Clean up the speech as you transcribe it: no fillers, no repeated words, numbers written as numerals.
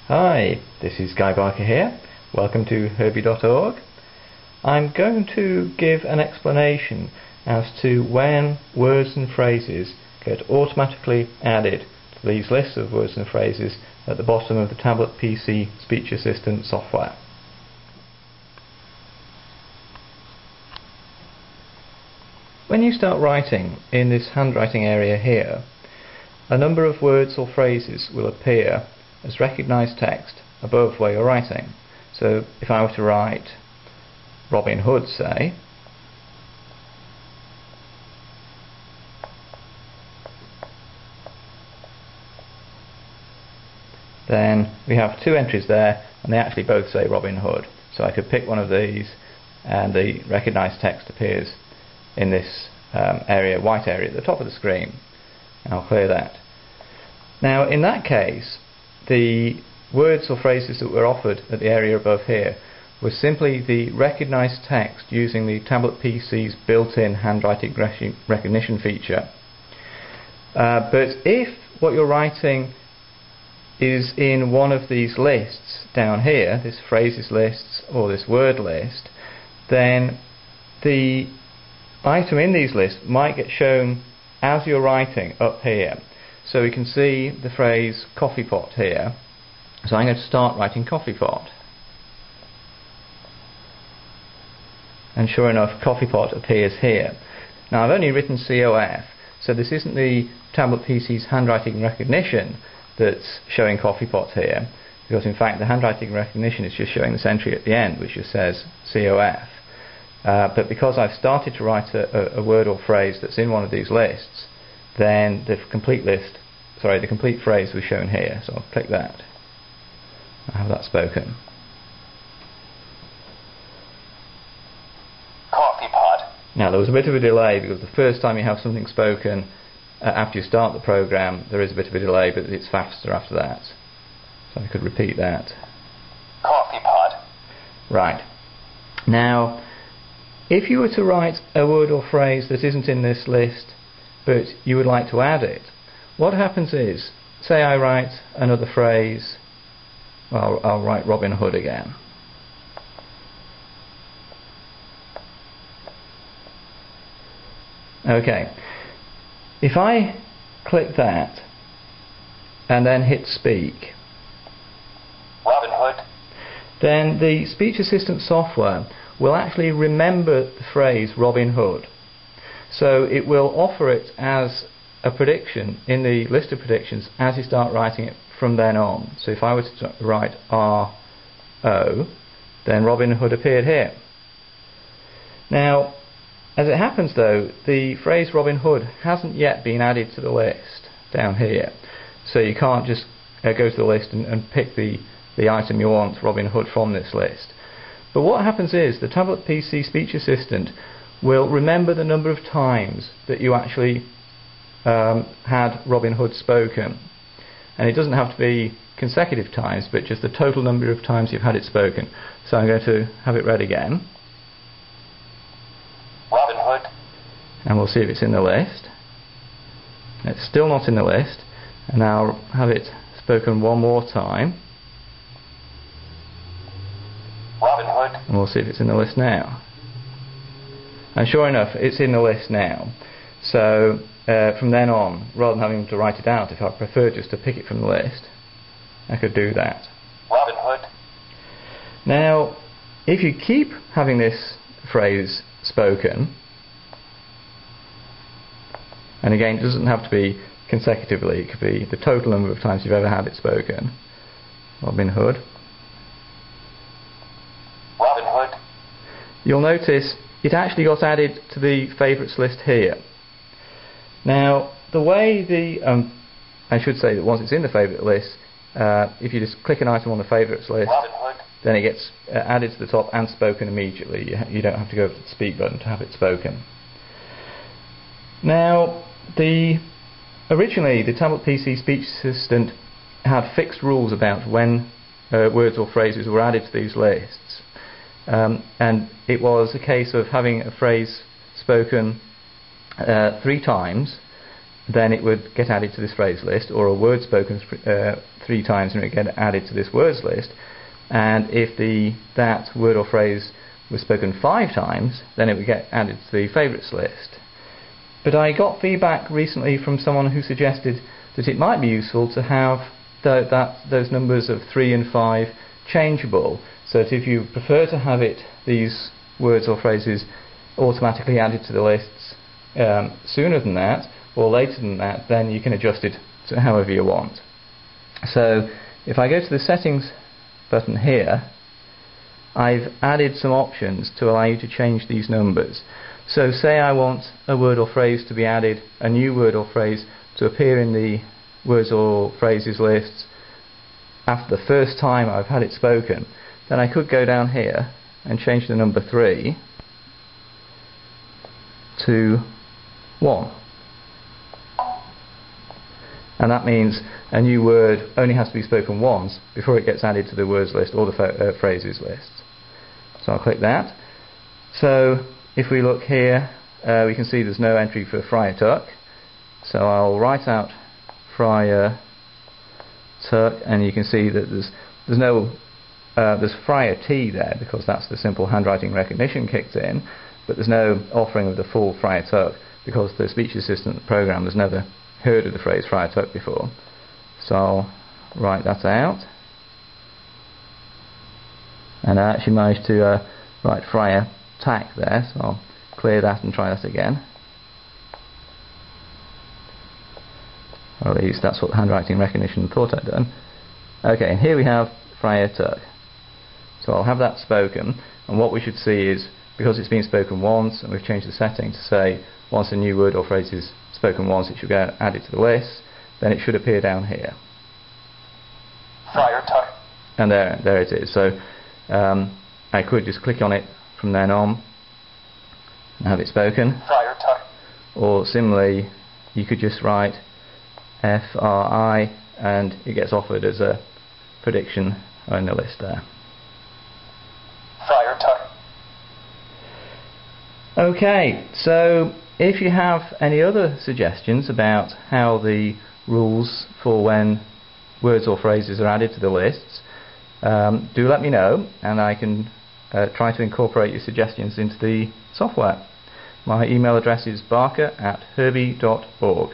Hi, this is Guy Barker here. Welcome to Herbie.org. I'm going to give an explanation as to when words and phrases get automatically added to these lists of words and phrases at the bottom of the Tablet PC Speech Assistant software. When you start writing in this handwriting area here, a number of words or phrases will appear as recognised text above where you're writing. So if I were to write Robin Hood, say, then we have two entries there and they actually both say Robin Hood. So I could pick one of these and the recognised text appears in this area, white area at the top of the screen. And I'll clear that. Now in that case, the words or phrases that were offered at the area above here were simply the recognised text using the Tablet PC's built-in handwriting recognition feature. But if what you're writing is in one of these lists down here, this phrases list or this word list, then the item in these lists might get shown as you're writing up here. So we can see the phrase coffee pot here. So I'm going to start writing coffee pot. And sure enough, coffee pot appears here. Now I've only written COF, so this isn't the Tablet PC's handwriting recognition that's showing coffee pot here, because in fact the handwriting recognition is just showing this entry at the end which just says COF. But because I've started to write a word or phrase that's in one of these lists, then the complete phrase was shown here. So I'll click that. I have that spoken. Coffee pot. Now there was a bit of a delay because the first time you have something spoken after you start the program, there is a bit of a delay, but it's faster after that. So I could repeat that. Coffee pot. Right. Now, if you were to write a word or phrase that isn't in this list, but you would like to add it, what happens is, say I write another phrase, well, I'll write Robin Hood again. Okay, if I click that and then hit speak, Robin Hood, then the speech assistant software will actually remember the phrase Robin Hood. So it will offer it as a prediction in the list of predictions as you start writing it from then on. So if I were to write R-O, then Robin Hood appeared here. Now, as it happens though, the phrase Robin Hood hasn't yet been added to the list down here. So you can't just go to the list and pick the item you want, Robin Hood, from this list. But what happens is the Tablet PC Speech Assistant will remember the number of times that you actually had Robin Hood spoken. And it doesn't have to be consecutive times, but just the total number of times you've had it spoken. So I'm going to have it read again. Robin Hood. And we'll see if it's in the list. It's still not in the list. And I'll have it spoken one more time. Robin Hood. And we'll see if it's in the list now. And sure enough, it's in the list now. So from then on, rather than having to write it out, if I prefer just to pick it from the list, I could do that. Robin Hood. Now, if you keep having this phrase spoken, and again, it doesn't have to be consecutively, it could be the total number of times you've ever had it spoken. Robin Hood. Robin Hood. You'll notice it actually got added to the favourites list here. Now, the way I should say that once it's in the favourite list, if you just click an item on the favourites list, then it gets added to the top and spoken immediately. You don't have to go over to the speak button to have it spoken. Now, originally the Tablet PC Speech Assistant had fixed rules about when words or phrases were added to these lists. And it was a case of having a phrase spoken 3 times then it would get added to this phrase list, or a word spoken 3 times and it would get added to this words list. And if that word or phrase was spoken 5 times, then it would get added to the favourites list. But I got feedback recently from someone who suggested that it might be useful to have those numbers of 3 and 5 changeable, so that if you prefer to have these words or phrases automatically added to the lists sooner than that or later than that, then you can adjust it to however you want. So if I go to the settings button here, I've added some options to allow you to change these numbers. So say I want a word or phrase to be added, a new word or phrase to appear in the words or phrases lists after the first time I've had it spoken, then I could go down here and change the number 3 to 1. And that means a new word only has to be spoken once before it gets added to the words list or the phrases list. So I'll click that. So if we look here, we can see there's no entry for Friar Tuck. So I'll write out Friar Tuck, and you can see that there's Friar T there because that's the simple handwriting recognition kicked in, but there's no offering of the full Friar Tuck because the speech assistant program has never heard of the phrase Friar Tuck before. So I'll write that out, and I actually managed to write Friar Tack there, so I'll clear that and try that again. Or at least that's what the handwriting recognition thought I'd done. Okay, and here we have Friar Tuck. So I'll have that spoken, and what we should see is, because it's been spoken once and we've changed the setting to say once a new word or phrase is spoken once it should get added to the list, then it should appear down here. Friar Tuck. And there it is. So I could just click on it from then on and have it spoken. Friar Tuck. Or similarly, you could just write FRI and it gets offered as a prediction in the list there. Friar Tuck. Okay, so if you have any other suggestions about how the rules for when words or phrases are added to the lists, do let me know, and I can try to incorporate your suggestions into the software. My email address is barker@herbie.org.